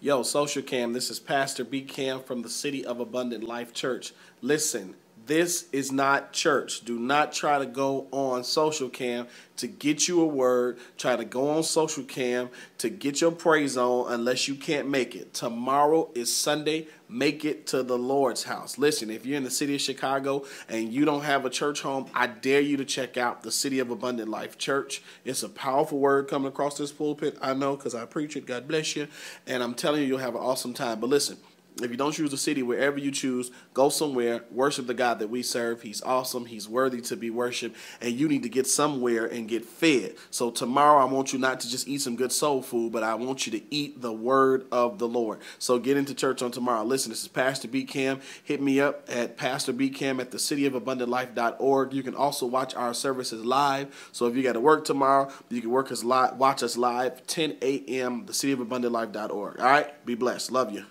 Yo, Social Cam, this is Pastor B Cam from the City of Abundant Life Church. Listen, this is not church. Do not try to go on Social Cam to get you a word. Try to go on Social Cam to get your praise on unless you can't make it. Tomorrow is Sunday. Make it to the Lord's house. Listen, if you're in the city of Chicago and you don't have a church home, I dare you to check out the City of Abundant Life Church. It's a powerful word coming across this pulpit. I know because I preach it. God bless you. And I'm telling you, you'll have an awesome time. But listen, if you don't choose a city, wherever you choose, go somewhere, worship the God that we serve. He's awesome. He's worthy to be worshiped. And you need to get somewhere and get fed. So tomorrow, I want you not to just eat some good soul food, but I want you to eat the word of the Lord. So get into church on tomorrow. Listen, this is Pastor B Cam. Hit me up at Pastor B Cam at thecityofabundantlife.org. You can also watch our services live. So if you got to work tomorrow, you can watch us live, 10 a.m., thecityofabundantlife.org. All right? Be blessed. Love you.